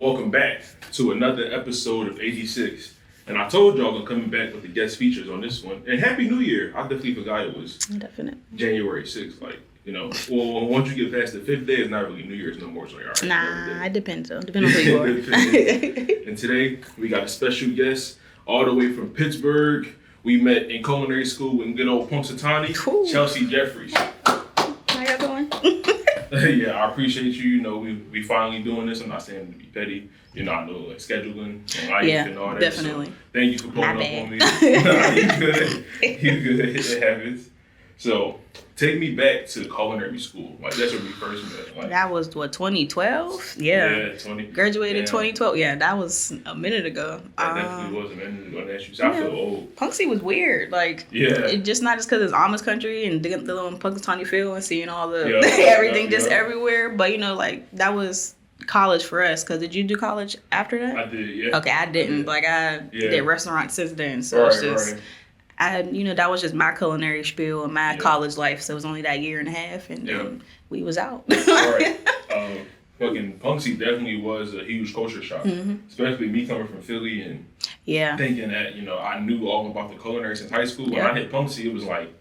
Welcome back to another episode of 8ighty 6ix. And I told y'all I'm coming back with the guest features on this one. And Happy New Year. I definitely forgot it was January 6th. Well, once you get past the 5th day, it's not really New Year's no more. So you're all right. Nah, it depends though. Depends on who you are. And today, we got a special guest all the way from Pittsburgh. We met in culinary school with good old Punxsutawney, Chelsea Jeffries. How y'all doing? Yeah, I appreciate you. You know, we finally doing this. I'm not saying to be petty. You know, I know like scheduling and life and all that. Definitely. So thank you for pulling up on me. Nah, you good. You good. It happens. So take me back to culinary school. Like that's where we first met. Like, that was what, 2012? Yeah. 20. Graduated 2012. Yeah, that was a minute ago. That definitely was a minute ago. I feel old. Punxsy was weird. Like, it just not just because it's Amish country and the little Punxsutawney feel and seeing all the everything just everywhere. But you know, like that was college for us. Because did you do college after that? I did. Yeah. Okay, I didn't. Like I did restaurant since then. So it's just. That was just my culinary spiel and my college life. So it was only that year and a half, and then we was out. Right. Fucking Punxsy definitely was a huge culture shock, especially me coming from Philly and thinking that I knew all about the culinary since high school. When I hit Punxsy, it was like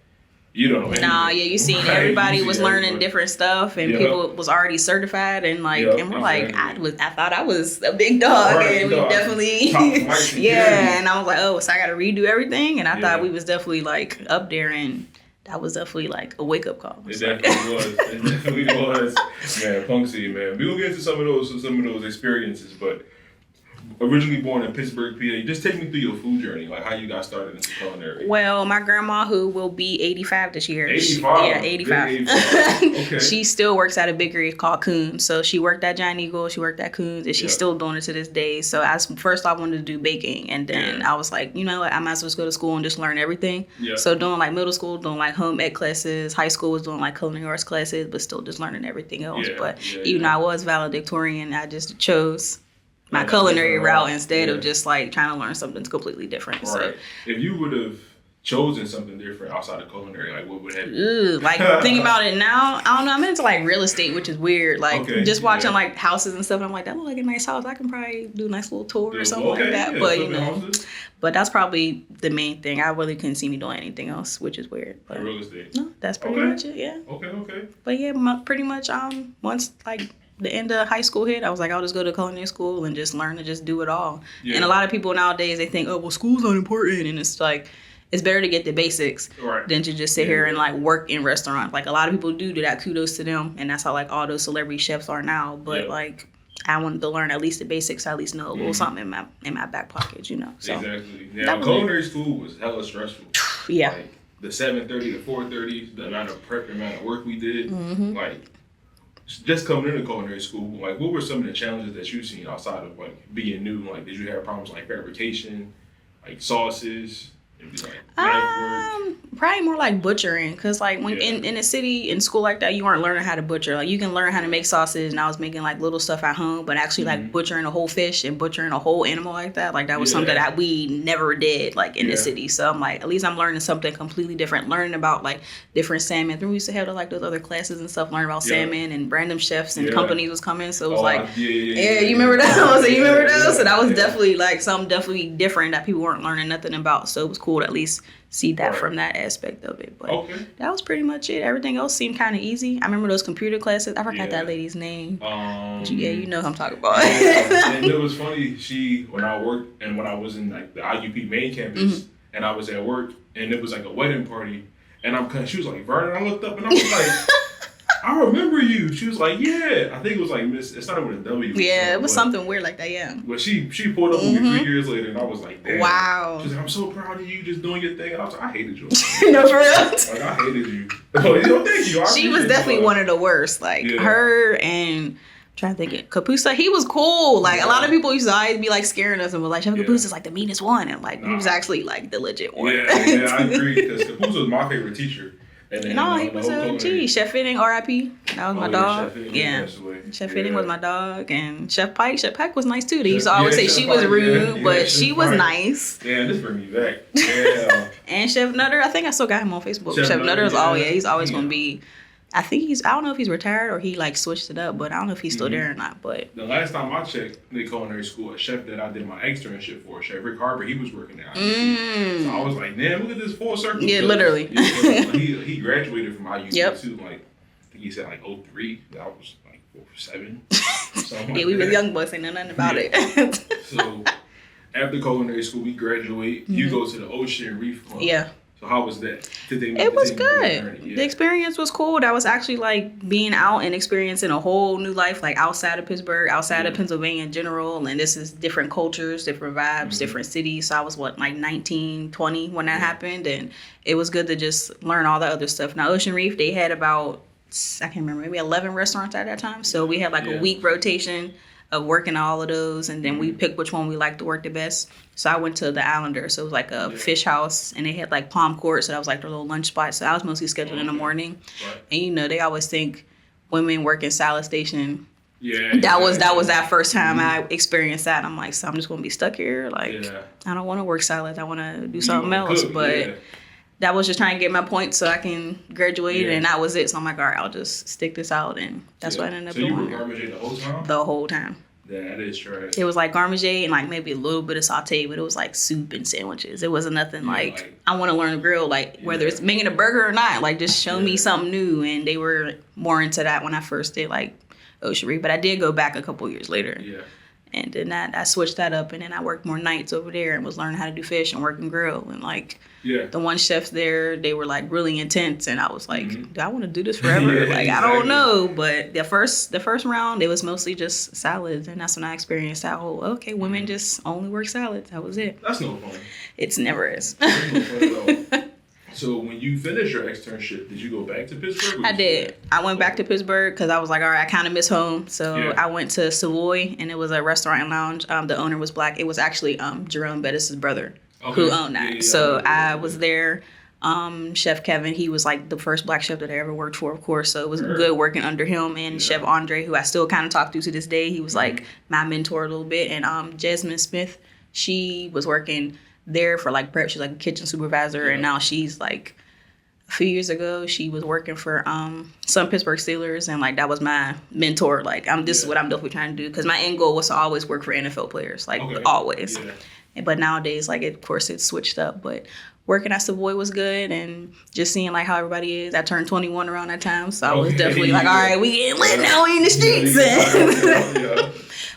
you don't know anything. Nah, you seen everybody was learning different stuff, and people was already certified, and and we're like, I thought I was a big dog, and we definitely, and I was like, oh, so I got to redo everything, and I thought we was definitely like up there, and that was definitely like a wake up call. It definitely was. It definitely was, man. Punxsy, man. We will get into some of those experiences, but. Originally born in Pittsburgh, PA. Just take me through your food journey, like how you got started into culinary. Well, my grandma, who will be 85 this year. 85? Yeah, 85. Okay. She still works at a bakery called Coons. So she worked at Giant Eagle, she worked at Coons, and she's still doing it to this day. So first I wanted to do baking, and then I was like, you know what, I might as well just go to school and just learn everything. Yeah. So doing like middle school, doing like home ec classes, high school was doing like culinary arts classes, but still just learning everything else. Even though I was valedictorian, I just chose my culinary route instead of just like trying to learn something completely different. Right. So if you would have chosen something different outside of culinary, like what would have like thinking about it now, I don't know, I'm into like real estate, which is weird. Like just watching like houses and stuff, and I'm like, that look like a nice house. I can probably do a nice little tour or something like that. But but that's probably the main thing. I really couldn't see me doing anything else, which is weird. But real estate. No, that's pretty much it. Yeah. Okay. But yeah, pretty much once like the end of high school hit, I was like, I'll just go to culinary school and just learn to just do it all. Yeah. And a lot of people nowadays, they think, oh, well, school's not important. And it's like, it's better to get the basics than to just sit here and like work in restaurants. Like a lot of people do that. Kudos to them. And that's how like all those celebrity chefs are now. But like, I wanted to learn at least the basics. I at least know a little something in my back pocket, So, exactly. Now, culinary school was hella stressful. Yeah. Like the 7:30 to 4:30, the amount of prep, the amount of work we did, like. Just coming into culinary school, like what were some of the challenges that you've seen outside of like being new? Like, did you have problems like fabrication, like sauces, maybe like knife work? Probably more like butchering, because like when in a city in school like that, you aren't learning how to butcher. Like you can learn how to make sausage, and I was making like little stuff at home, but actually like butchering a whole fish and butchering a whole animal like that was something that we never did like in the city. So I'm like, at least I'm learning something completely different, learning about like different salmon. Remember we used to have like those other classes and stuff, learning about salmon, and random chefs and companies was coming. So it was you remember those? You remember those? So that was definitely like something definitely different that people weren't learning nothing about. So it was cool to at least see that from that aspect of it. But that was pretty much it. Everything else seemed kind of easy. I remember those computer classes. I forgot that lady's name. You know who I'm talking about. And it was funny. When I worked and when I was in like the IUP main campus, and I was at work, and it was like a wedding party, and she was like, Vernon. I looked up and I was like, I remember you. She was like, yeah. I think it was like Miss. It started with a W. Yeah, it was something weird like that. Yeah. But she pulled up with me 3 years later, and I was like, damn. Wow. She's like, I'm so proud of you, just doing your thing. And I was like, I hated you. No, for real. Like I hated you. Thank you. She was definitely one of the worst. Like her and. Trying to think it. Kapusa, he was cool. Like a lot of people used to always be like scaring us and was like, Chef Kapusa's like the meanest one, and like he was actually like the legit one. Yeah, I agree because Kapusa was my favorite teacher. And then, he was a G. Chef Fitting, R.I.P. That was my dog. Chef Fitting was my dog, and Chef Pike was nice too. They used to always say she was rude, but she was nice. Yeah, this brings me back. Yeah. And Chef Nutter, I think I still got him on Facebook. Chef Nutter is he's always gonna be I don't know if he's retired or he like switched it up, but I don't know if he's still there or not. But the last time I checked the culinary school, a chef that I did my externship for, Chef Rick Harper, he was working there. So I was like, damn, look at this full circle. Yeah, literally. He graduated from IUT too. Like, I think he said like 03. That was like 07. Yeah, we were young boys, ain't know nothing about it. So after culinary school, we graduate. You go to the Ocean Reef Club. Yeah. So how was that? It was good. The experience was cool. That was actually like being out and experiencing a whole new life, like outside of Pittsburgh, outside of Pennsylvania in general. And this is different cultures, different vibes, different cities. So I was like 19, 20 when that happened. And it was good to just learn all the other stuff. Now, Ocean Reef, they had about, I can't remember, maybe 11 restaurants at that time. So we had like a week rotation of working all of those, and then we picked which one we liked to work the best. So I went to the Islander, so it was like a fish house, and they had like palm court, so that was like their little lunch spot. So I was mostly scheduled in the morning, and you know they always think women work in salad station. That was that first time I experienced that. I'm like, so I'm just gonna be stuck here. Like I don't want to work salads. I want to do something else, but. That was just trying to get my points so I can graduate, and that was it. So I'm like, all right, I'll just stick this out, and that's what I ended up doing. So you were Garmage the whole time? The whole time. Yeah, that is trash. It was like Garmage and like maybe a little bit of saute, but it was like soup and sandwiches. It wasn't nothing like I want to learn to grill, like whether it's making a burger or not, like just show me something new. And they were more into that when I first did like Ocean Reef, but I did go back a couple years later. Yeah. And then I switched that up, and then I worked more nights over there and was learning how to do fish and work and grill. And like the one chefs there, they were like really intense, and I was like, do I want to do this forever? Like I don't know. But the first round, it was mostly just salads, and that's when I experienced that whole women just only work salads. That was it. That's no fun. It's never is. That's no fun at all. So when you finished your externship, did you go back to Pittsburgh? I did. I went back to Pittsburgh because I was like, all right, I kind of miss home. So I went to Savoy, and it was a restaurant and lounge. The owner was Black. It was actually Jerome Bettis' brother who owned that. So I was there. Chef Kevin, he was like the first Black chef that I ever worked for, of course. So it was good working under him. And Chef Andre, who I still kind of talk to this day, he was like my mentor a little bit. And Jasmine Smith, she was working there for like prep. She's like a kitchen supervisor, and now she's like a few years ago she was working for some Pittsburgh Steelers, and like that was my mentor. Like this is what I'm definitely trying to do, because my end goal was to always work for NFL players, like always. But nowadays, like of course it's switched up, but working at Savoy was good, and just seeing like how everybody is. I turned 21 around that time, so I was definitely like, all right, we getting lit now, we in the streets.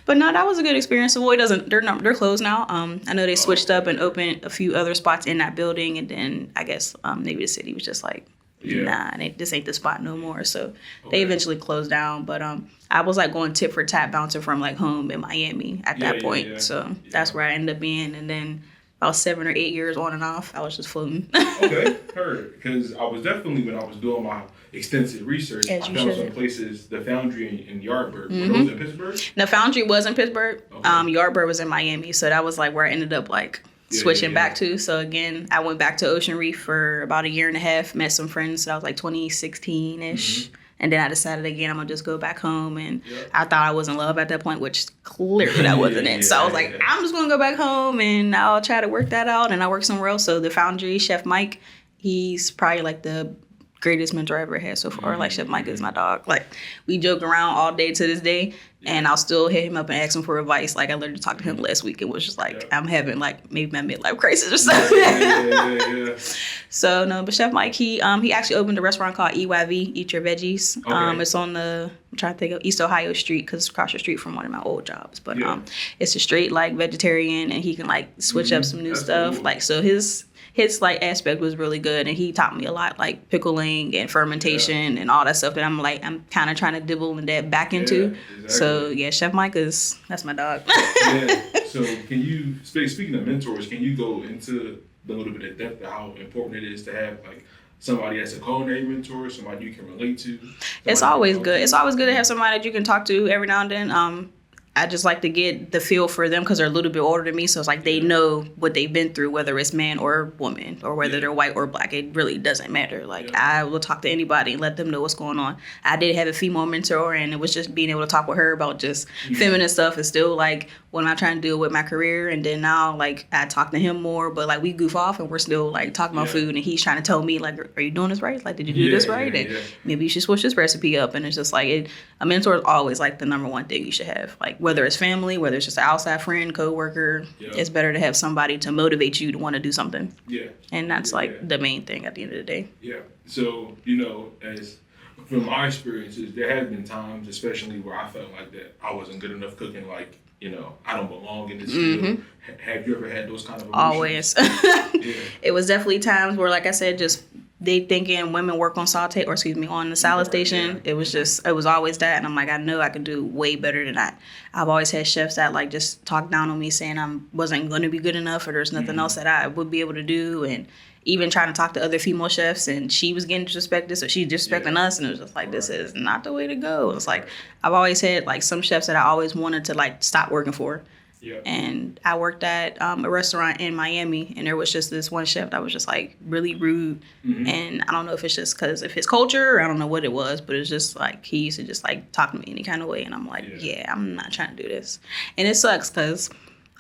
But no, that was a good experience. Savoy they're closed now. I know they switched up and opened a few other spots in that building, and then I guess maybe the city was just like, nah, this ain't the spot no more. So they eventually closed down. But I was like going tip for tap, bouncing from like home in Miami at that point. So that's where I ended up being, and then about 7 or 8 years on and off, I was just floating. Heard. Because I was definitely, when I was doing my extensive research, I found some places, the Foundry in Yardbird. Were those in Pittsburgh? The Foundry was in Pittsburgh. Yardbird was in Miami. So that was like where I ended up like switching back to. So again, I went back to Ocean Reef for about a year and a half, met some friends. So that was like 2016-ish. And then I decided again, I'm going to just go back home. And I thought I was in love at that point, which clearly that wasn't it. So I was like, I'm just going to go back home and I'll try to work that out. And I worked somewhere else. So the Foundry, Chef Mike, he's probably like the greatest mentor I ever had so far. Like Chef Mike is my dog. Like we joke around all day to this day. And I'll still hit him up and ask him for advice. Like I literally talked to him last week. It was just like I'm having like maybe my midlife crisis or something. So no, but Chef Mike, he actually opened a restaurant called EYV, Eat Your Veggies. It's on I'm trying to think of East Ohio Street, because it's across the street from one of my old jobs. But it's a straight like vegetarian, and he can like switch up some new stuff. Cool. Like so his like aspect was really good, and he taught me a lot, like pickling and fermentation and all that stuff that I'm kind of trying to dibble that back into. Exactly. So Chef Mike that's my dog. So can you, speaking of mentors, can you go into a little bit of depth of how important it is to have like somebody that's a culinary mentor, somebody you can relate to? It's always good. It's always good to have somebody that you can talk to every now and then. I just like to get the feel for them because they're a little bit older than me. So it's like they know what they've been through, whether it's man or woman or whether they're white or black. It really doesn't matter. Like I will talk to anybody and let them know what's going on. I did have a female mentor, and it was just being able to talk with her about just feminine stuff is still like what am I trying to do with my career. And then now like I talk to him more, but like we goof off and we're still like talking about food, and he's trying to tell me like, are you doing this right? Like, did you do this right? And maybe you should switch this recipe up. And it's just like a mentor is always like the number one thing you should have. Like whether it's family, whether it's just an outside friend, coworker, it's better to have somebody to motivate you to want to do something. Yeah. And that's like the main thing at the end of the day. Yeah. So, as from my experiences, there have been times, especially where I felt like that I wasn't good enough cooking, like, I don't belong in this field. Have you ever had those kind of emotions? Always. It was definitely times where, like I said, just they thinking women work on on the salad station. It was always that. And I'm like, I know I could do way better than that. I've always had chefs that like just talk down on me saying I wasn't going to be good enough or there's nothing else that I would be able to do. And even trying to talk to other female chefs, and she was getting disrespected, so she's disrespecting us. And it was just like, this is not the way to go. It's like, I've always had like some chefs that I always wanted to like stop working for. And I worked at a restaurant in Miami, and there was just this one chef that was just like really rude. And I don't know if it's just because of his culture, or I don't know what it was, but it's just like he used to just like talk to me any kind of way, and I'm like, I'm not trying to do this. And it sucks because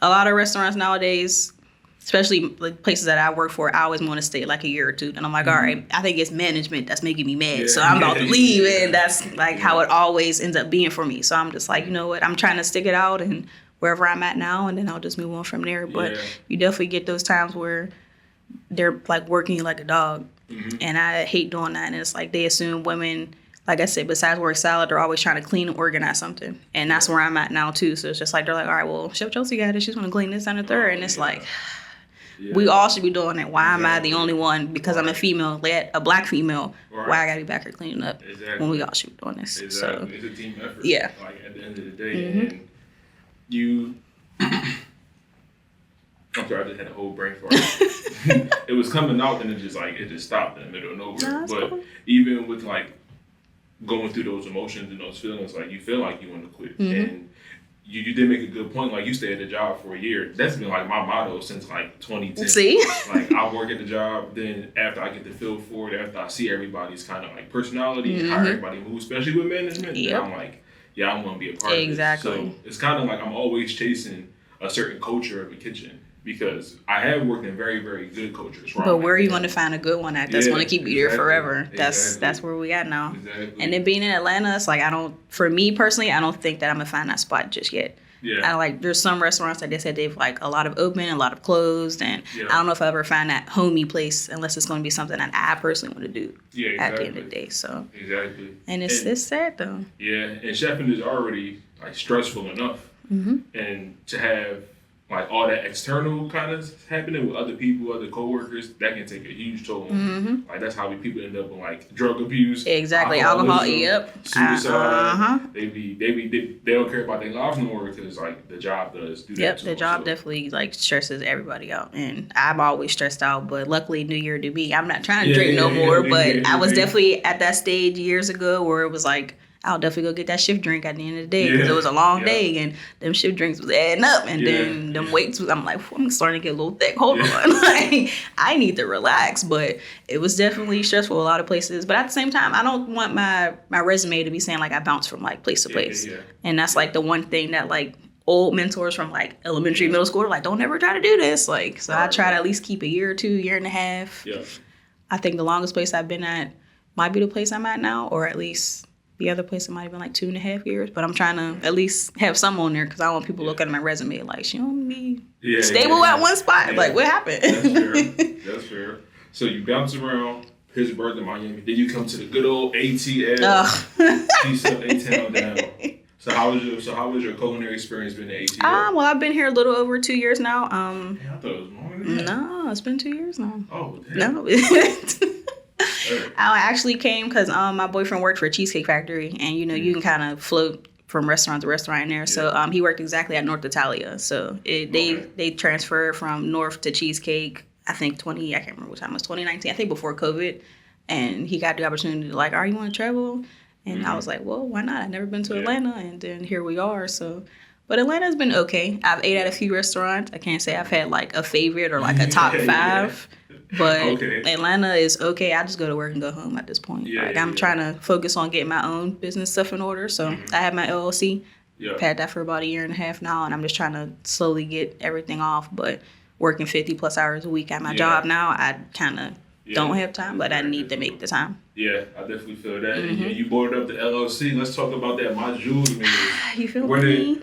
a lot of restaurants nowadays, especially like places that I work for, I always want to stay like a year or two. And I'm like, all right, I think it's management that's making me mad. So I'm about to leave. And that's like how it always ends up being for me. So I'm just like, you know what, I'm trying to stick it out and wherever I'm at now, and then I'll just move on from there. But you definitely get those times where they're like working you like a dog. And I hate doing that. And it's like they assume women, like I said, besides work salad, they're always trying to clean and organize something. And that's where I'm at now too. So it's just like, they're like, all right, well, Chef Chelsea got it. She's going to clean this and the third. And it's like, we all should be doing it. Why am I the only one? Because I'm a female, a black female. Why I got to be back here cleaning up when we all should be doing this? So, it's a team effort. Yeah. Like at the end of the day. And you... I'm sorry, I just had a whole brain fart. It was coming out and it just stopped in the middle of nowhere. But even with like going through those emotions and those feelings, like you feel like you want to quit. And you did make a good point. Like you stayed at the job for a year. That's been like my motto since like 2010. See? Like I work at the job, then after I get the feel for it, after I see everybody's kind of like personality and how everybody moves, especially with management, then I'm like, I'm going to be a part of it. So it's kind of like I'm always chasing a certain culture of a kitchen. Because I have worked in very, very good cultures. But where are you going to find a good one at that's going to keep you there forever? That's where we at now. And then being in Atlanta, it's like for me personally, I don't think that I'm going to find that spot just yet. There's some restaurants that they said they've like a lot of open, a lot of closed, and I don't know if I ever find that homey place unless it's going to be something that I personally want to do at the end of the day. So and it's sad though. Yeah, and chefing is already like stressful enough, and to have like all that external kind of happening with other people, other coworkers, that can take a huge toll on like that's how people end up in like drug abuse. Exactly, alcohol, suicide. They don't care about their lives no more because like the job does do that. Yep, the job definitely like stresses everybody out, and I'm always stressed out. But luckily, New Year to be, I'm not trying to drink no more. But I was definitely at that stage years ago where it was like, I'll definitely go get that shift drink at the end of the day because it was a long day and them shift drinks was adding up and then them weights was, I'm like, I'm starting to get a little thick. Hold on. Like, I need to relax. But it was definitely stressful a lot of places. But at the same time, I don't want my resume to be saying like I bounce from like place to place. And that's like the one thing that like old mentors from like elementary, middle school are like, don't ever try to do this. Like, so I try to at least keep a year or two, year and a half. I think the longest place I've been at might be the place I'm at now, or at least the other place it might have been like 2.5 years, but I'm trying to at least have some on there because I want people looking at my resume like, she don't be stable at one spot. Like, what happened? That's fair. So you bounce around Pittsburgh to Miami. Then you come to the good old ATL. Piece of A-Town down. So how was your culinary experience been at ATL? Well, I've been here a little over 2 years now. I thought it was more than that. No, it's been 2 years now. Oh, damn. No. I actually came because my boyfriend worked for a cheesecake factory, and you can kind of float from restaurant to restaurant in there. So he worked exactly at North Italia. So they transferred from North to cheesecake. I think I can't remember what time it was, 2019. I think before COVID, and he got the opportunity to like, you want to travel? And I was like, well, why not? I've never been to Atlanta, and then here we are. So, But Atlanta's been okay. I've ate at a few restaurants. I can't say I've had like a favorite or like a top 5. But Atlanta is okay. I just go to work and go home at this point. I'm trying to focus on getting my own business stuff in order. So I have my LLC. I've had that for about 1.5 years now, and I'm just trying to slowly get everything off. But working 50 plus hours a week at my job now, I kind of don't have time, but I need to make the time. Yeah, I definitely feel that. And you brought up the LLC. Let's talk about that. My Jewels Meal. You feel me?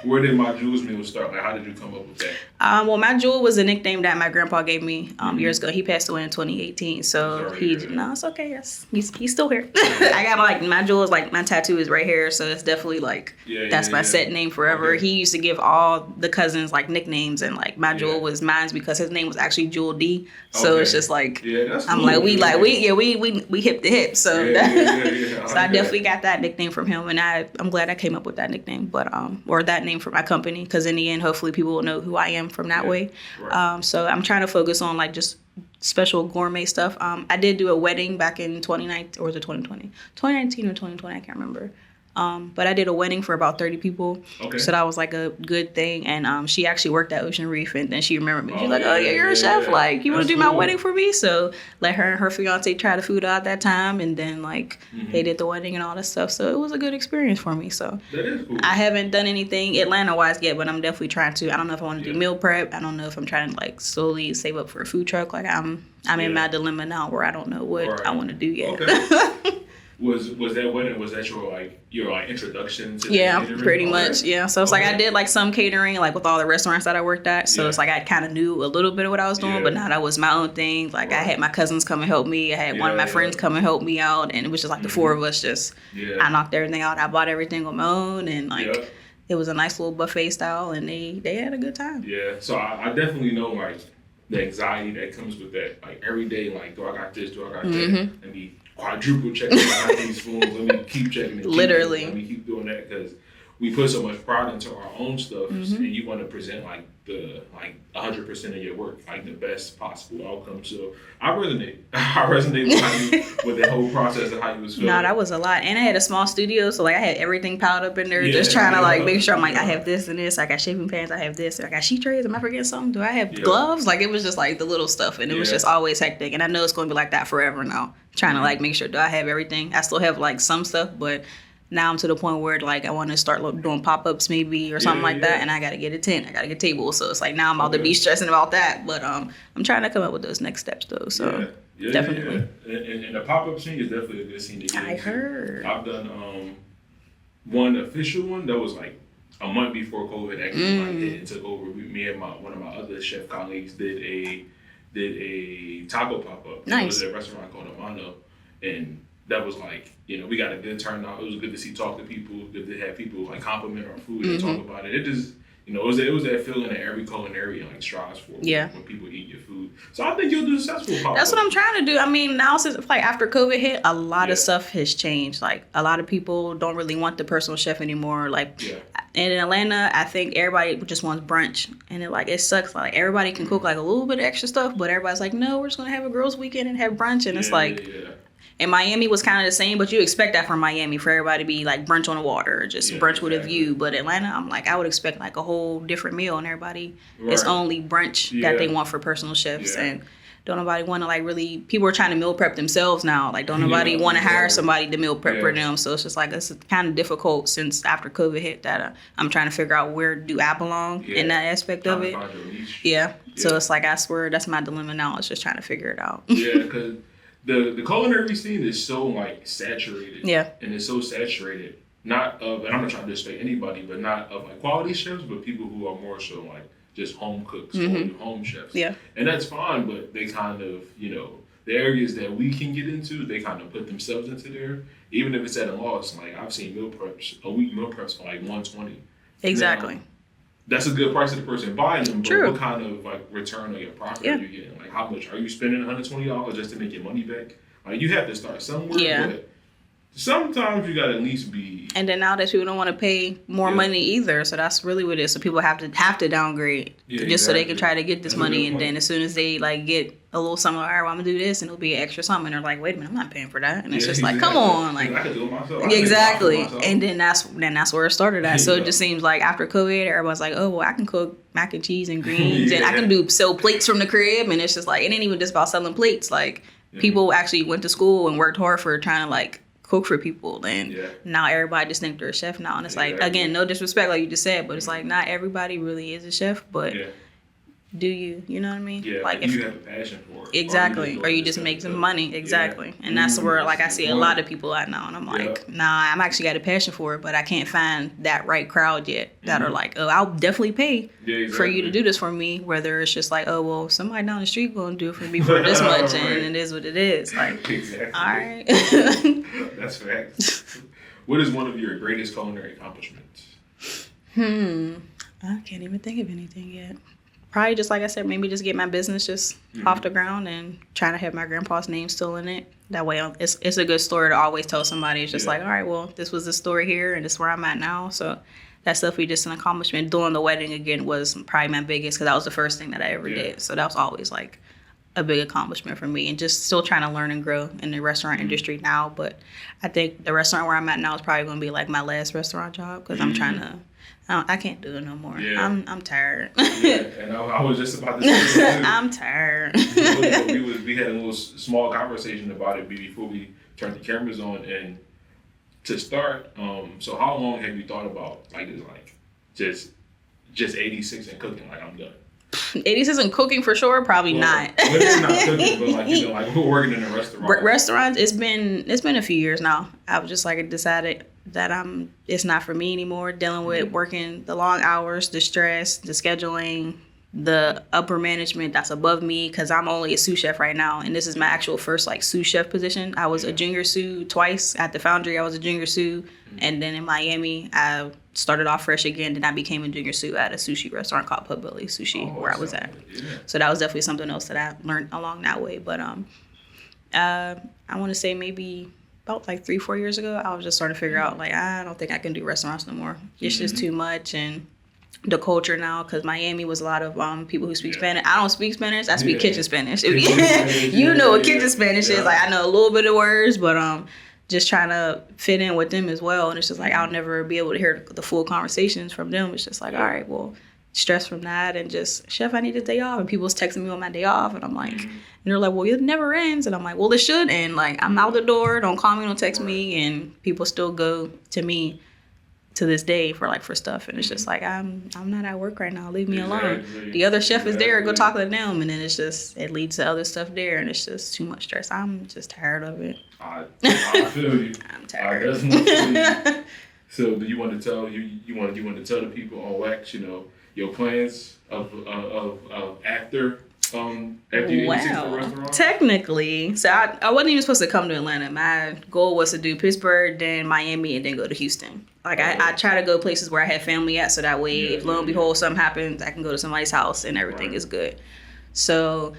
Where did My Jewels Meal start? Like, how did you come up with that? Well, My Jewel was a nickname that my grandpa gave me years ago. He passed away in 2018, so no, it's okay. Yes, he's still here. I got like My Jewel is like my tattoo is right here, so it's definitely like that's my set name forever. He used to give all the cousins like nicknames, and like My Jewel was mine's because his name was actually Jewel D. So it's just like that's cool. I'm like we hip to hip. So so I definitely got that nickname from him, and I'm glad I came up with that nickname, but or that name for my company, because in the end, hopefully people will know who I am from that way. Right. So I'm trying to focus on like just special gourmet stuff. I did do a wedding back in 2019, or was it 2020? 2019 or 2020, I can't remember. But I did a wedding for about 30 people. Okay. So that was like a good thing. And she actually worked at Ocean Reef, and then she remembered me. She's like, oh, yeah, you're a chef. Like, you want to do my wedding for me? So let her and her fiance try the food out at that time. And then, like, they did the wedding and all that stuff. So it was a good experience for me. So that is cool. I haven't done anything Atlanta-wise yet, but I'm definitely trying to. I don't know if I want to do meal prep. I don't know if I'm trying to, like, slowly save up for a food truck. Like, I'm in my dilemma now where I don't know what I want to do yet. Okay. Was that wedding? Was that your introduction to catering? Pretty much. Yeah. So it's like I did like some catering, like with all the restaurants that I worked at. So it's like I kind of knew a little bit of what I was doing, but now that was my own thing. Like I had my cousins come and help me. I had one of my friends come and help me out, and it was just like the four of us. I knocked everything out. I bought everything on my own, and like it was a nice little buffet style, and they had a good time. Yeah. So I definitely know like the anxiety that comes with that. Like every day, like do I got this? Do I got that? And be quadruple checking these spoons. Let me keep checking it. Literally. Let me keep doing that because we put so much pride into our own stuff, and you want to present like 100% of your work, like the best possible outcome. So I resonate. with the whole process of how you was feeling. No, that was a lot, and I had a small studio, so like I had everything piled up in there, just trying to like make sure I'm like I have this and this. I got shaving pans. I have this. I got sheet trays. Am I forgetting something? Do I have gloves? Like it was just like the little stuff, and it was just always hectic. And I know it's going to be like that forever now. Trying to like make sure do I have everything. I still have like some stuff, but now I'm to the point where like I want to start doing pop-ups maybe or something like that, and I got to get a tent. I got to get a table. So it's like now I'm about to be stressing about that, but I'm trying to come up with those next steps though. So definitely. Yeah. And the pop-up scene is definitely a good scene to get into. I heard. I've done one official one that was like a month before COVID actually like hit and took over. Me and one of my other chef colleagues did a taco pop-up. Nice. It was at a restaurant called Amano, and that was like, we got a good turnout. It was good to talk to people, good to have people like compliment our food and talk about it. It just, it was that feeling that every culinary like strives for when people eat your food. So I think you'll do successful pop-up. That's what I'm trying to do. I mean, now since like after COVID hit, a lot of stuff has changed. Like a lot of people don't really want the personal chef anymore. Like in Atlanta, I think everybody just wants brunch, and it sucks. Like everybody can cook like a little bit of extra stuff, but everybody's like, no, we're just gonna have a girls' weekend and have brunch, and it's like. And Miami was kind of the same, but you expect that from Miami for everybody to be like brunch on the water, or just brunch with a view. But Atlanta, I'm like, I would expect like a whole different meal, and everybody, it's only brunch that they want for personal chefs. And don't nobody want to like really, people are trying to meal prep themselves now. Like don't nobody want to hire somebody to meal prep for them. So it's just like, it's kind of difficult since after COVID hit that I'm trying to figure out where do I belong in that aspect of it. So it's like, I swear that's my dilemma now. It's just trying to figure it out. Because the culinary scene is so like saturated. And it's so saturated, not of, and I'm not trying to disrespect anybody, but not of like quality chefs, but people who are more so like just home cooks or home chefs. And that's fine, but they kind of, the areas that we can get into, they kind of put themselves into there. Even if it's at a loss, like I've seen meal preps for like $120. Exactly. Now, that's a good price to the person buying them, but what kind of like return on your profit are you getting? Like how much are you spending $120 just to make your money back? Like you have to start somewhere, but sometimes you gotta at least be. And then nowadays people don't want to pay more money either, so that's really what it is. So people have to downgrade just so they can try to get this money, and then as soon as they like get a little something, all right, well, I'm gonna do this, and it'll be an extra something, and they're like, wait a minute, I'm not paying for that, and it's just like, come on, like I could do it myself. Exactly, and then that's where it started at. So it just seems like after COVID, everyone's like, oh well, I can cook mac and cheese and greens, and I can sell plates from the crib, and it's just like it ain't even just about selling plates. Like people actually went to school and worked hard for trying to like cook for people, and now everybody just think they're a chef now, and it's like again, no disrespect, like you just said, but it's like not everybody really is a chef, but do you know what I mean? Yeah, like if you have a passion for it, exactly, or you just make some money, exactly, and that's where like I see a lot of people at now, and I'm like, nah, I'm actually got a passion for it, but I can't find that right crowd yet that are like, oh, I'll definitely pay for you to do this for me, whether it's just like, oh well, somebody down the street gonna do it for me for this much, and it is what it is, like, all right. That's facts. What is one of your greatest culinary accomplishments? I can't even think of anything yet. Probably just like I said, maybe just get my business just off the ground and trying to have my grandpa's name still in it. That way, it's a good story to always tell somebody. It's just like, all right, well, this was the story here, and this is where I'm at now. So that's definitely just an accomplishment. Doing the wedding again was probably my biggest, because that was the first thing that I ever did. So that was always like a big accomplishment for me, and just still trying to learn and grow in the restaurant industry now. But I think the restaurant where I'm at now is probably going to be like my last restaurant job, because I'm trying to. I can't do it no more. Yeah. I'm tired. And I was just about to say that too. I'm tired. we had a little small conversation about it before we turned the cameras on. And to start, so how long have you thought about just 8ighty 6ix and cooking? Like, I'm done. 8ighty 6ix and cooking for sure, probably not. Maybe not cooking, but like we're working in a restaurant. Restaurants, it's been a few years now. I was just like decided that it's not for me anymore. Dealing with working the long hours, the stress, the scheduling, the upper management that's above me, because I'm only a sous chef right now, and this is my actual first like sous chef position. I was a junior sous twice at the Foundry. I was a junior sous, and then in Miami I started off fresh again. Then I became a junior sous at a sushi restaurant called Pub Belly Sushi, where I was at. So that was definitely something else that I learned along that way. But I want to say maybe about like 3-4 years ago, I was just starting to figure out like I don't think I can do restaurants no more. It's just too much, and the culture now, because Miami was a lot of people who speak Spanish. I don't speak Spanish. I speak kitchen Spanish. You know what kitchen Spanish is. Like, I know a little bit of words, but just trying to fit in with them as well. And it's just like I'll never be able to hear the full conversations from them. It's just like, all right, well, stress from that, and just, chef, I need a day off. And people's texting me on my day off, and I'm like, and they're like, well, it never ends. And I'm like, well, it should end. Like, I'm out the door. Don't call me. Don't text me. And people still go to me to this day for stuff, and it's just like I'm not at work right now. Leave me alone. The other chef is there. Go talk to them, and then it leads to other stuff there, and it's just too much stress. I'm just tired of it. I feel you. I'm tired. I definitely feel you. So, do you want to tell you want to tell the people on Wax, your plans of after you wow. Restaurant? Technically, so I wasn't even supposed to come to Atlanta. My goal was to do Pittsburgh, then Miami, and then go to Houston. Like, I try to go places where I have family at, so that way, if lo and behold something happens, I can go to somebody's house and everything is good. So,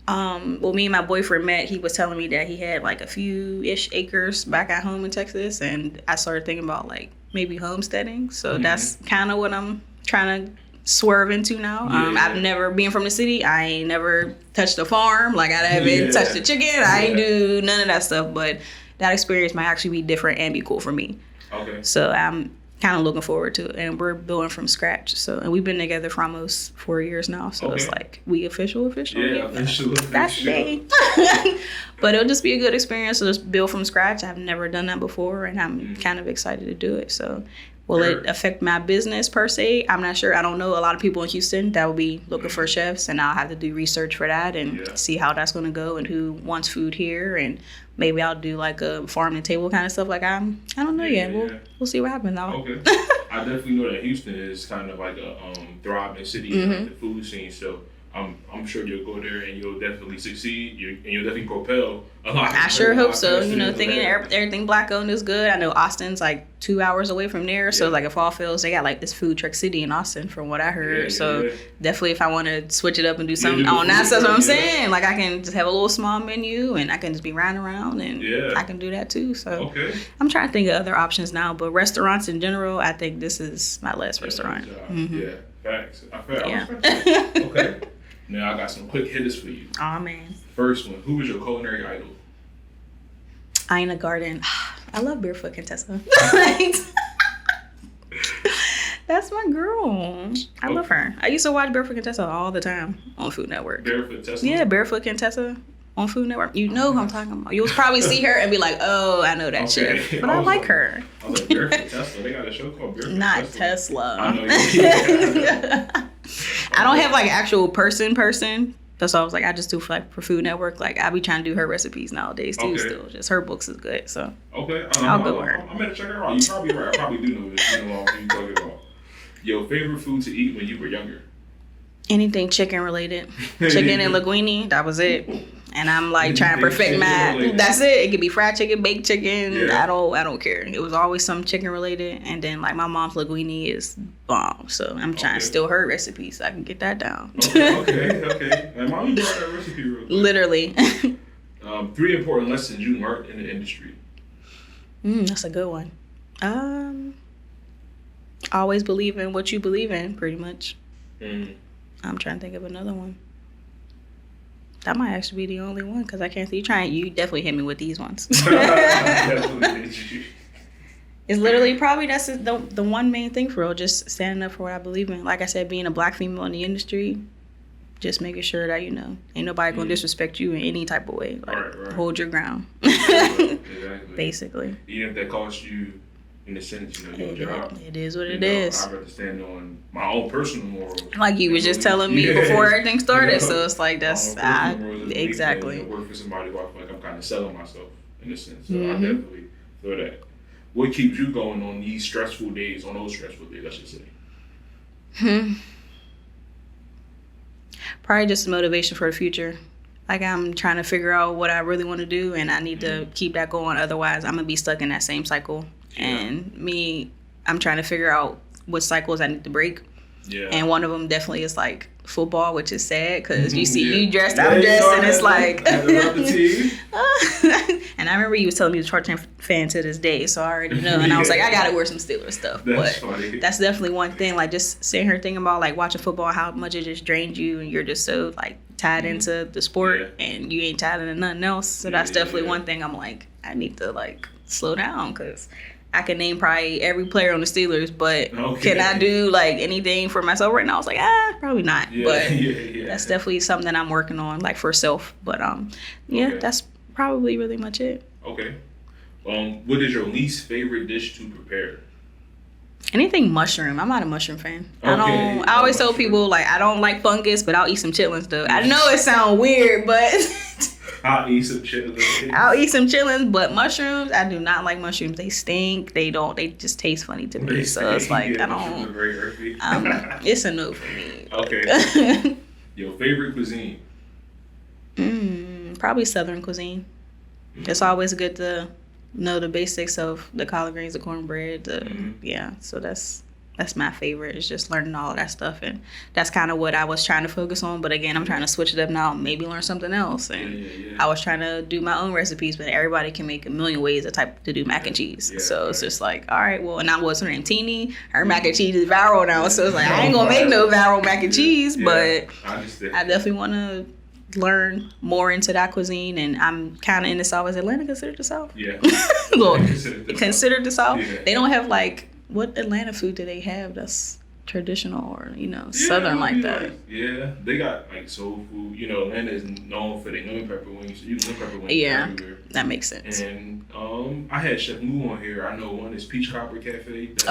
me and my boyfriend met. He was telling me that he had like a few-ish acres back at home in Texas, and I started thinking about like maybe homesteading. So that's kind of what I'm trying to swerve into now. I've never been from the city. I ain't never touched a farm. Like, I haven't touched a chicken. I ain't do none of that stuff. But that experience might actually be different and be cool for me. Okay. So I'm kind of looking forward to it. And we're building from scratch. And we've been together for almost 4 years now. So it's like, we official. Yeah, official. That's the day. But it'll just be a good experience to just build from scratch. I've never done that before, and I'm kind of excited to do it. So will it affect my business per se? I'm not sure. I don't know a lot of people in Houston that will be looking for chefs, and I'll have to do research for that and see how that's going to go and who wants food here, and maybe I'll do like a farm to table kind of stuff. Like, I don't know yet. We'll see what happens. Okay. I definitely know that Houston is kind of like a thriving city in the food scene. So I'm sure you'll go there and you'll definitely succeed. And you'll definitely propel a lot. I sure hope so. You know, thinking everything black owned is good. I know Austin's like 2 hours away from there. So like if all fails, they got like this food truck city in Austin from what I heard. So definitely if I want to switch it up and do something on that, that's what I'm saying. Like I can just have a little small menu and I can just be riding around and I can do that too. So I'm trying to think of other options now. But restaurants in general, I think this is my last restaurant. Yeah, facts. Okay. Now I got some quick hitters for you. Oh man. First one, who was your culinary idol? 8ighty Garden. I love Barefoot Contessa. That's my girl. I love her. I used to watch Barefoot Contessa all the time on Food Network. Barefoot Contessa? Yeah, Barefoot Contessa on Food Network. You know who I'm talking about. You'll probably see her and be like, oh, I know that shit. But I like her. I was like, Barefoot Tesla. They got a show called Barefoot Not Tesla. I know. I don't have like actual person. That's why I was like, I just do for Food Network. Like I be trying to do her recipes nowadays too. Still, just her books is good. So I'll go with her. I'm gonna check her out. You probably right. I probably do know this. You know what you talking about. Your favorite food to eat when you were younger? Anything chicken related. Chicken and linguine. That was it. And I'm like trying to perfect my. That's it. It could be fried chicken, baked chicken. Yeah. I don't care. It was always some chicken related. And then like my mom's linguine is bomb. So I'm trying to steal her recipe so I can get that down. Okay. And mommy brought that recipe real quick. Literally. 3 important lessons you learned in the industry. That's a good one. Always believe in what you believe in, pretty much. I'm trying to think of another one. That might actually be the only one because I can't see you definitely hit me with these ones. It's literally probably that's the one main thing for real, just standing up for what I believe in. Like I said, being a black female in the industry, just making sure that, ain't nobody gonna disrespect you in any type of way. Like, hold your ground. Exactly. Basically. Even if that costs you, in a sense, your job. It is what it is. I'd rather stand on my own personal morals. Like you was just telling me before everything started, so it's like that's exactly. Work for somebody who I feel like I'm kind of selling myself in a sense. So I definitely feel that. What keeps you going on those stressful days, I should say? Probably just motivation for the future. Like I'm trying to figure out what I really want to do, and I need to keep that going. Otherwise, I'm gonna be stuck in that same cycle. And I'm trying to figure out what cycles I need to break. Yeah. And one of them definitely is like football, which is sad because you see you dressed, I'm dressed, and it's like. And I remember you was telling me you're a short-term fan to this day, so I already know. And I was like, I gotta wear some Steelers stuff. That's funny. That's definitely one thing. Like just sitting here thinking about like watching football, how much it just drains you, and you're just so like tied into the sport, and you ain't tied into nothing else. So that's definitely one thing. I'm like, I need to like slow down because I can name probably every player on the Steelers, but can I do like anything for myself right now? I was like, probably not. But that's definitely something that I'm working on, like for self. But that's probably really much it. Okay. What is your least favorite dish to prepare? Anything mushroom. I'm not a mushroom fan. I always tell people like I don't like fungus, but I'll eat some chitlins though. I know it sounds weird, but I'll eat some chitlins, but mushrooms, I do not like mushrooms. They stink. They just taste funny to me. So it's like I don't. Very earthy. It's a no for me. Okay. Your favorite cuisine? Probably Southern cuisine. It's always good to know the basics of the collard greens, the cornbread. So that's my favorite. Is just learning all of that stuff, and that's kind of what I was trying to focus on. But again, I'm trying to switch it up now, maybe learn something else. And I was trying to do my own recipes, but everybody can make a million ways to do mac and cheese. So it's just like, all right, well, and I was her name Teeny. Her mac and cheese is viral now, so it's like I ain't gonna make no viral mac and cheese, but I definitely want to learn more into that cuisine, and I'm kind of in the South. Is Atlanta considered the South? Yeah. Considered the South. Yeah. They don't have like. What Atlanta food do they have that's traditional or, Southern like that? They got like soul food. Atlanta is known for their lemon pepper wings. You can pepper wings everywhere. That makes sense. And I had Chef Moo on here. I know one is Peach Copper Cafe. That's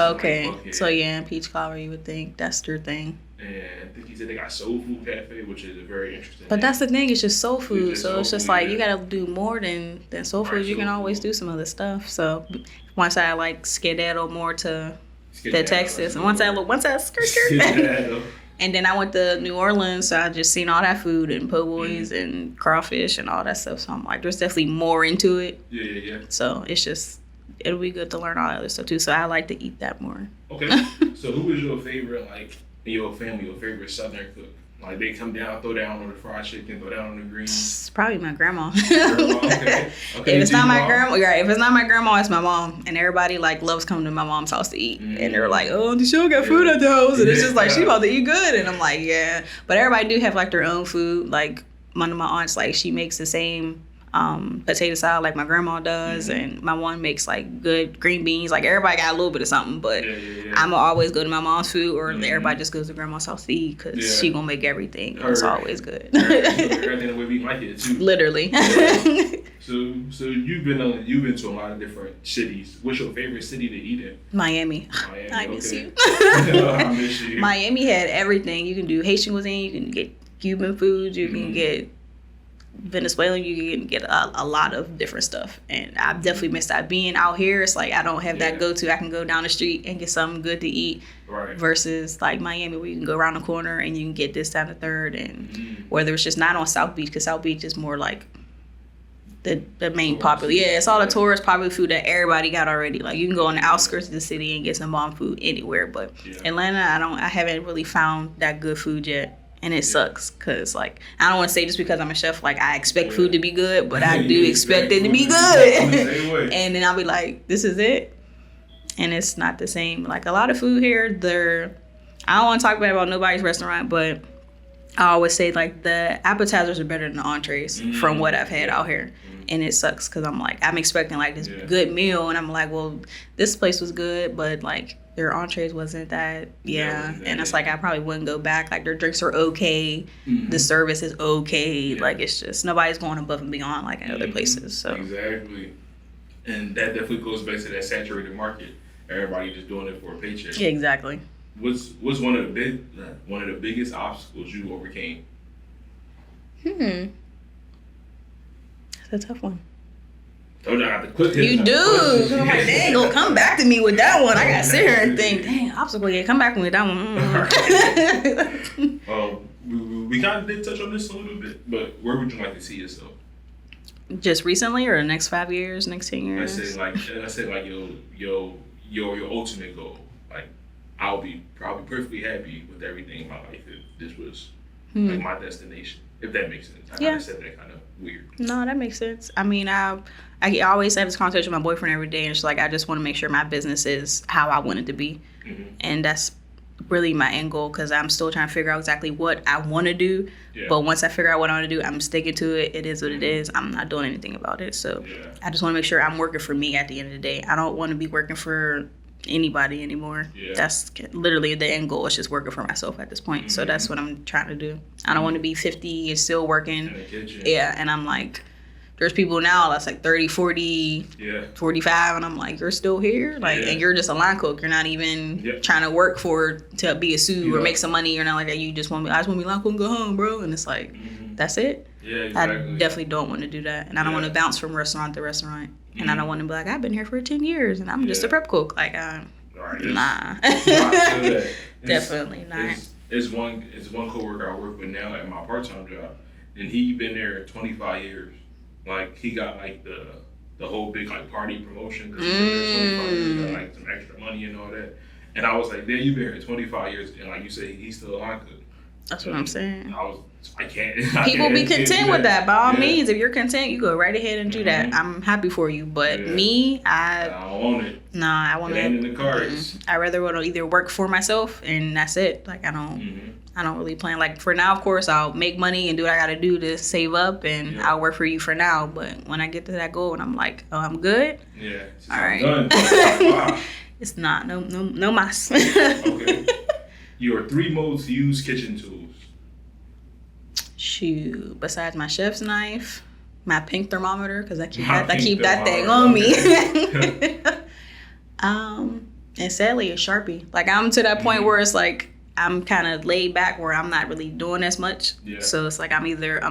so Peach Copper, you would think that's their thing. And I think he said they got Soul Food Cafe, which is a very interesting But that's the thing, it's just soul food. So it's just like, you got to do more than soul food. You can always do some other stuff. So once I like skedaddle more to the Texas, and once I skirt, And then I went to New Orleans, so I just seen all that food and po' boys and crawfish and all that stuff. So I'm like, there's definitely more into it. Yeah. So it's just, it'll be good to learn all that other stuff too. So I like to eat that more. Okay. So who is your favorite, like, in your family, your favorite Southern cook? Like, they come down, throw down on the fried chicken, throw down on the greens. It's probably my grandma. Okay. If it's not my grandma, right? If it's not my grandma, it's my mom. And everybody like loves coming to my mom's house to eat. And they're like, "Oh, she don't got food at the house," and it's just like she about to eat good. And I'm like, yeah. But everybody do have like their own food. Like one of my aunts, like she makes the same potato salad like my grandma does, and my one makes like good green beans. Like everybody got a little bit of something, but I'ma always go to my mom's food, or everybody just goes to grandma's house to eat because she gonna make everything. It's always good. Everything the way we like it too. Literally. So you've been to a lot of different cities. What's your favorite city to eat in? Miami. I miss you. I miss you. Miami had everything. You can do Haitian cuisine. You can get Cuban food. You can get Venezuelan. You can get a lot of different stuff. And I definitely missed that. Being out here, it's like I don't have that go-to. I can go down the street and get something good to eat. Right. Versus like Miami, where you can go around the corner and you can get this, that, and the third. And whether it's just not on South Beach, because South Beach is more like the main popular. Yeah, it's all the tourist popular food that everybody got already. Like you can go on the outskirts of the city and get some bomb food anywhere. But Atlanta, I haven't really found that good food yet. And it sucks because, like, I don't want to say just because I'm a chef, like, I expect food to be good, but I do expect it to be good. And then I'll be like, this is it. And it's not the same. Like, a lot of food here, I don't want to talk bad about nobody's restaurant, but I always say, like, the appetizers are better than the entrees from what I've had out here. And it sucks because I'm like, I'm expecting, like, this good meal. And I'm like, well, this place was good, but, like, their entrees wasn't that, and it's like I probably wouldn't go back. Like their drinks are okay, the service is okay. Like it's just nobody's going above and beyond like in other places. So exactly, and that definitely goes back to that saturated market. Everybody just doing it for a paycheck. Yeah, exactly. What's one of the biggest obstacles you overcame? That's a tough one. Told you I got to quit this. You do. I'm like, dang, go come back to me with that one. I gotta sit here and think, dang, obstacle, come back with that one. We kind of did touch on this a little bit, but where would you like to see yourself? Just recently, or the next 5 years, next 10 years? I say like your ultimate goal. Like I'll be probably perfectly happy with everything in my life if this was like my destination. If that makes sense. I kind of said that kind of weird. No, that makes sense. I mean, I always have this conversation with my boyfriend every day, and it's like I just want to make sure my business is how I want it to be, and that's really my end goal because I'm still trying to figure out exactly what I want to do. But once I figure out what I want to do, I'm sticking to it. It is what it is. I'm not doing anything about it. So I just want to make sure I'm working for me at the end of the day. I don't want to be working for anybody anymore. That's literally the end goal. Is just working for myself at this point. So that's what I'm trying to do. I don't want to be 50 and still working. And I'm like, there's people now that's like 30, 40, 45, and I'm like, you're still here? Like, and you're just a line cook. You're not even trying to work to be a sous or make some money. You're not like that. You just want me, I just want to be line cook and go home, bro. And it's like, that's it. I definitely don't want to do that. And I don't want to bounce from restaurant to restaurant. And I don't want to be like, I've been here for 10 years and I'm just a prep cook. Like, nah. Definitely not. It's one coworker I work with now at my part-time job, and he been there 25 years. Like he got like the whole big like party promotion because he been there 25 years, got like some extra money and all that. And I was like, "There, you been here 25 years, and like you say, he's still a line cook." That's what I'm saying. I can't. People be content with that. By all means, if you're content, you go right ahead and do that. I'm happy for you. But me, I don't want it. Nah, I want to. It ain't in the cards. I rather want to either work for myself and that's it. Like I don't really plan. Like for now, of course, I'll make money and do what I got to do to save up, and I'll work for you for now. But when I get to that goal and I'm like, oh, I'm good. Yeah. All right. Done. It's not no mas. Okay. Your 3 most used kitchen tools. Shoot, besides my chef's knife, my pink thermometer, because I keep that thing on me. And sadly, a Sharpie. Like I'm to that point where it's like I'm kind of laid back where I'm not really doing as much. Yeah. So it's like I'm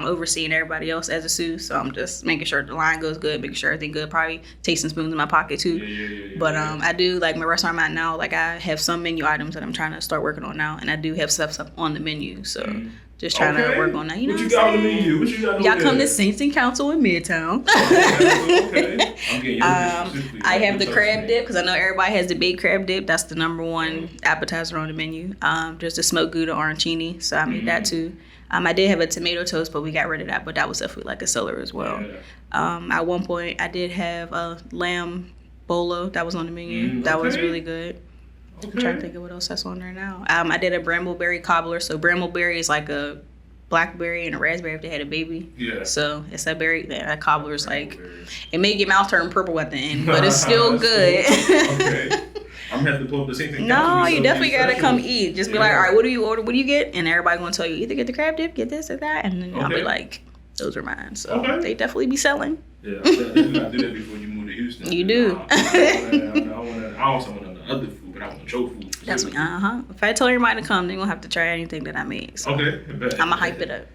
overseeing everybody else as a sous. So I'm just making sure the line goes good, making sure everything good. Probably take some spoons in my pocket too. Yeah. But I do like my restaurant I'm at now. Like I have some menu items that I'm trying to start working on now, and I do have stuff on the menu. So just trying to work on that. You know what you got on the menu? What you got? Y'all come to Saints and Council in Midtown. Okay. I have the crab dip because I know everybody has the baked crab dip. That's the number one appetizer on the menu. There's the smoked Gouda arancini, so I made that too. I did have a tomato toast, but we got rid of that. But that was definitely like a seller as well. Yeah. At one point, I did have a lamb bolo that was on the menu. That was really good. Okay. I'm trying to think of what else that's on there now. I did a brambleberry cobbler. So brambleberry is like a blackberry and a raspberry if they had a baby. Yeah. So it's that berry. That cobbler is like, it made your mouth turn purple at the end, but it's still good. Okay. I'm gonna have to pull up the same thing. No, you definitely gotta come eat. Just be like, all right, what do you order? What do you get? And everybody gonna tell you either get the crab dip, get this or that, and then I'll be like, those are mine. So they definitely be selling. Yeah, you gotta do that before you move to Houston. You do. I also want other food, but I want your food. That's me. If I tell everybody to come, they're gonna have to try anything that I make. So okay. I'ma hype it up.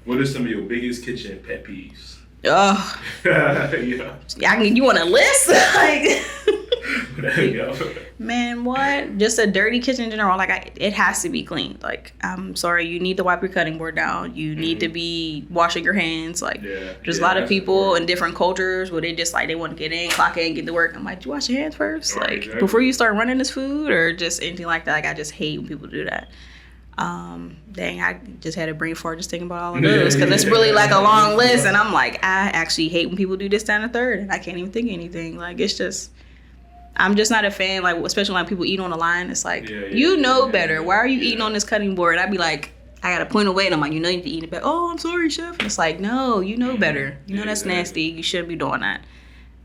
What are some of your biggest kitchen pet peeves? Oh. Yeah. You want a list? Like. There you go. Man, what? Just a dirty kitchen in general. Like, it has to be clean. Like, I'm sorry, you need to wipe your cutting board down. You need to be washing your hands. Like, there's a lot of people in different cultures where they just like they want to get in, clock in, get to work. I'm like, do you wash your hands first? Like, before you start running this food or just anything like that. Like, I just hate when people do that. Dang, I just had a brain fart just thinking about all of those because it's really like a long list. And I'm like, I actually hate when people do this, that, and the third. And I can't even think of anything. Like, it's just. I'm just not a fan, like, especially when people eat on the line. It's like, you know better. Why are you eating on this cutting board? And I'd be like, I got to point away. And I'm like, you know you need to eat it back. Oh, I'm sorry, chef. And it's like, no, you know better. You know that's nasty. You shouldn't be doing that.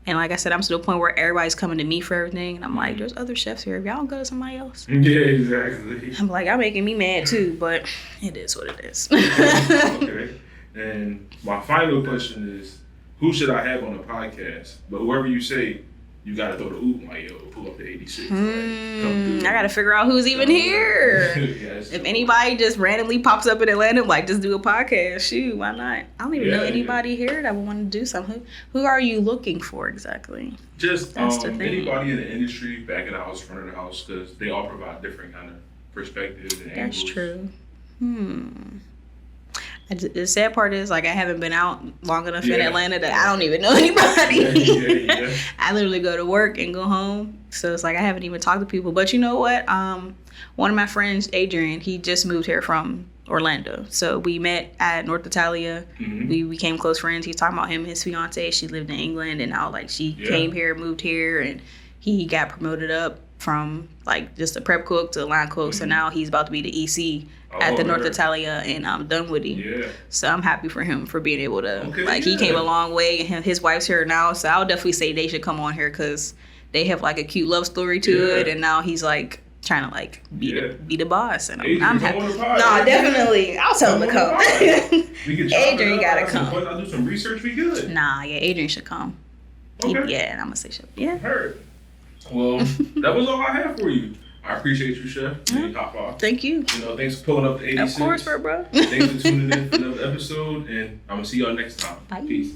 And like I said, I'm to the point where everybody's coming to me for everything. And I'm like, there's other chefs here. If y'all don't go to somebody else. Yeah, exactly. I'm like, y'all making me mad too. But it is what it is. Okay. And my final question is, who should I have on the podcast? But whoever you say, you gotta throw the oop, like, yo, pull up the 86. I gotta figure out who's even here. If anybody just randomly pops up in Atlanta, like, just do a podcast. Shoot, why not? I don't even know anybody here that would want to do something. Who are you looking for exactly? Just anybody in the industry, back of the house, front of the house, because they all provide different kind of perspectives and angles. That's true. The sad part is, like, I haven't been out long enough in Atlanta that I don't even know anybody. I literally go to work and go home. So it's like I haven't even talked to people. But you know what? One of my friends, Adrian, he just moved here from Orlando. So we met at North Italia. We became close friends. He's talking about him and his fiance. She lived in England. And now, like, she came here, moved here. And he got promoted up from, like, just a prep cook to a line cook. So now he's about to be the EC at the North Italia in Dunwoody. So I'm happy for him for being able to, he came a long way, and his wife's here now. So I would definitely say they should come on here because they have, like, a cute love story to it. And now he's, like, trying to, like, be the boss. And I'm happy. No, definitely. I'll tell him to come. Adrian gotta come. I'll do some research. We good. Nah, Adrian should come. Okay. And I'm gonna say shit. Yeah. Heard. Well, that was all I have for you. I appreciate you, Chef. Thank you. Thanks for pulling up the 86. Of course, bro. Thanks for tuning in for another episode, and I'm going to see y'all next time. Bye. Peace.